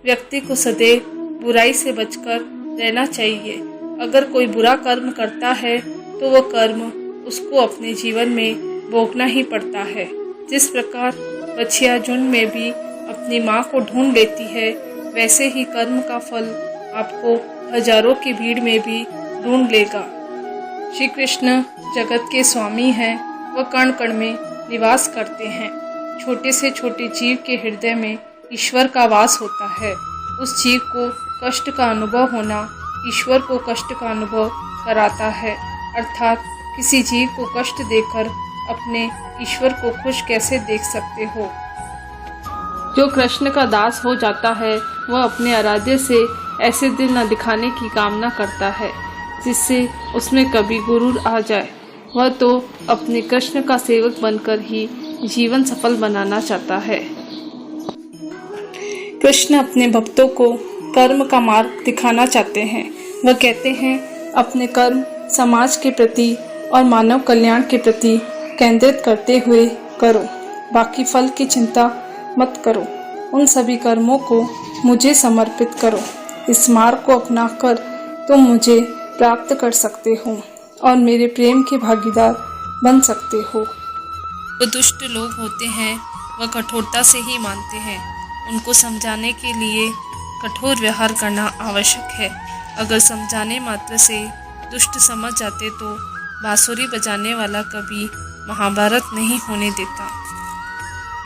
व्यक्ति को सदैव बुराई से बचकर रहना चाहिए। अगर कोई बुरा कर्म करता है तो वह कर्म उसको अपने जीवन में भोगना ही पड़ता है। जिस प्रकार बछिया झुंड में भी अपनी माँ को ढूंढ लेती है, वैसे ही कर्म का फल आपको हजारों की भीड़ में भी ढूंढ लेगा। श्री कृष्ण जगत के स्वामी हैं, वह कण कण में निवास करते हैं। छोटे से छोटे जीव के हृदय में ईश्वर का वास होता है। उस जीव को कष्ट का अनुभव होना ईश्वर को कष्ट का अनुभव कराता है। अर्थात किसी जीव को कष्ट देकर अपने ईश्वर को खुश कैसे देख सकते हो। जो कृष्ण का दास हो जाता है वह अपने आराध्य से ऐसे दिल न दिखाने की कामना करता है जिससे उसमें कभी गुरूर आ जाए। वह तो अपने कृष्ण का सेवक बनकर ही जीवन सफल बनाना चाहता है। कृष्ण अपने भक्तों को कर्म का मार्ग दिखाना चाहते हैं। वह कहते हैं, अपने कर्म समाज के प्रति और मानव कल्याण के प्रति केंद्रित करते हुए करो। बाकी फल की चिंता मत करो। उन सभी कर्मों को मुझे समर्पित करो। इस मार्ग को अपनाकर तुम मुझे प्राप्त कर सकते हो और मेरे प्रेम के भागीदार बन सकते हो। जो दुष्ट लोग होते हैं वह कठोरता से ही मानते हैं। उनको समझाने के लिए कठोर व्यवहार करना आवश्यक है। अगर समझाने मात्र से दुष्ट समझ जाते तो बांसुरी बजाने वाला कभी महाभारत नहीं होने देता।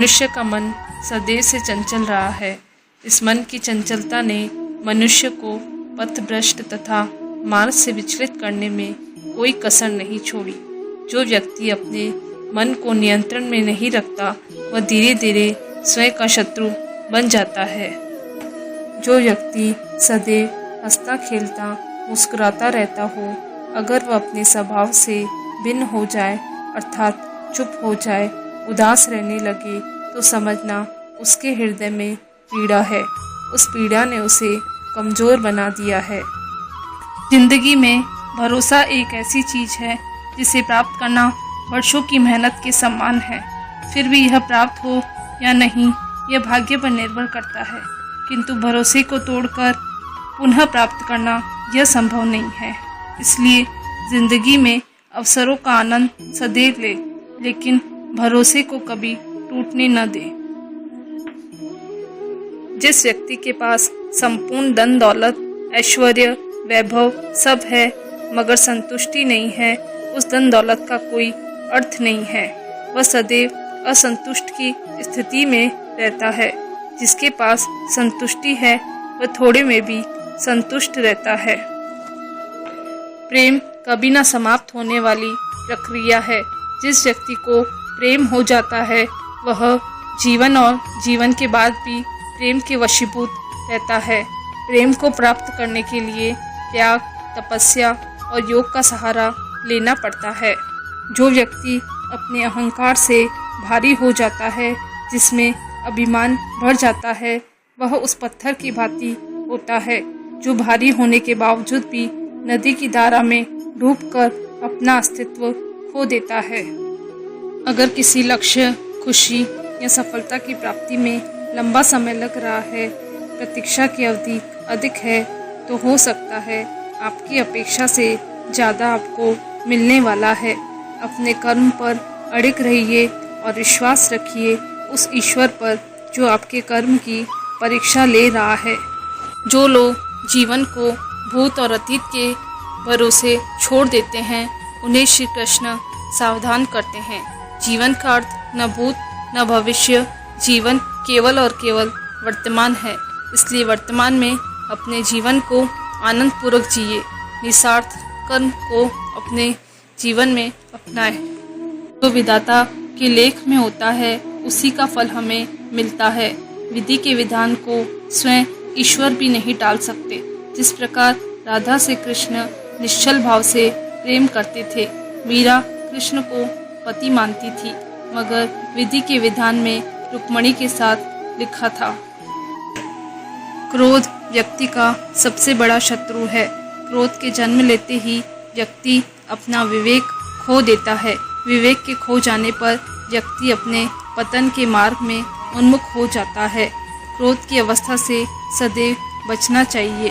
मनुष्य का मन सदैव से चंचल रहा है। इस मन की चंचलता ने मनुष्य को पथभ्रष्ट तथा मार्ग से विचलित करने में कोई कसर नहीं छोड़ी। जो व्यक्ति अपने मन को नियंत्रण में नहीं रखता वह धीरे धीरे स्वयं का शत्रु बन जाता है। जो व्यक्ति सदैव हंसता खेलता मुस्कुराता रहता हो, अगर वह अपने स्वभाव से भिन्न हो जाए अर्थात चुप हो जाए, उदास रहने लगे, तो समझना उसके हृदय में पीड़ा है। उस पीड़ा ने उसे कमजोर बना दिया है। जिंदगी में भरोसा एक ऐसी चीज है जिसे प्राप्त करना वर्षों की मेहनत के समान है। फिर भी यह प्राप्त हो या नहीं यह भाग्य पर निर्भर करता है, किंतु भरोसे को तोड़कर पुनः प्राप्त करना यह संभव नहीं है। इसलिए जिंदगी में अवसरों का आनंद सदैव ले, लेकिन भरोसे को कभी टूटने न दे। जिस व्यक्ति के पास संपूर्ण धन दौलत ऐश्वर्य वैभव सब है मगर संतुष्टि नहीं है, उस धन दौलत का कोई अर्थ नहीं है। वह सदैव असंतुष्ट की स्थिति में रहता है। जिसके पास संतुष्टि है वह थोड़े में भी संतुष्ट रहता है। प्रेम कभी न समाप्त होने वाली प्रक्रिया है। जिस व्यक्ति को प्रेम हो जाता है वह जीवन और जीवन के बाद भी प्रेम के वशीभूत रहता है। प्रेम को प्राप्त करने के लिए त्याग, तपस्या और योग का सहारा लेना पड़ता है। जो व्यक्ति अपने अहंकार से भारी हो जाता है, जिसमें अभिमान बढ़ जाता है, वह उस पत्थर की भांति होता है जो भारी होने के बावजूद भी नदी की धारा में डूबकर अपना अस्तित्व खो देता है। अगर किसी लक्ष्य, खुशी या सफलता की प्राप्ति में लंबा समय लग रहा है, प्रतीक्षा की अवधि अधिक है, तो हो सकता है आपकी अपेक्षा से ज़्यादा आपको मिलने वाला है। अपने कर्म पर अड़िग रहिए और विश्वास रखिए उस ईश्वर पर जो आपके कर्म की परीक्षा ले रहा है। जो लोग जीवन को भूत और अतीत के भरोसे छोड़ देते हैं, उन्हें श्री कृष्ण सावधान करते हैं। जीवन का अर्थ न भूत न भविष्य, जीवन केवल और केवल वर्तमान है। इसलिए वर्तमान में अपने जीवन को आनंद पूर्वक जिए, निस्वार्थ कर्म को अपने जीवन में अपनाएं। जो विधाता के लेख में होता है उसी का फल हमें मिलता है। विधि के विधान को स्वयं ईश्वर भी नहीं टाल सकते। जिस प्रकार राधा से कृष्ण निश्चल भाव से प्रेम करते थे, मीरा कृष्ण को पति मानती थी, मगर विधि के विधान में रुक्मणी के साथ लिखा था। क्रोध व्यक्ति का सबसे बड़ा शत्रु है। क्रोध के जन्म लेते ही व्यक्ति अपना विवेक खो देता है। विवेक के खो जाने पर व्यक्ति अपने पतन के मार्ग में उन्मुख हो जाता है। क्रोध की अवस्था से सदैव बचना चाहिए।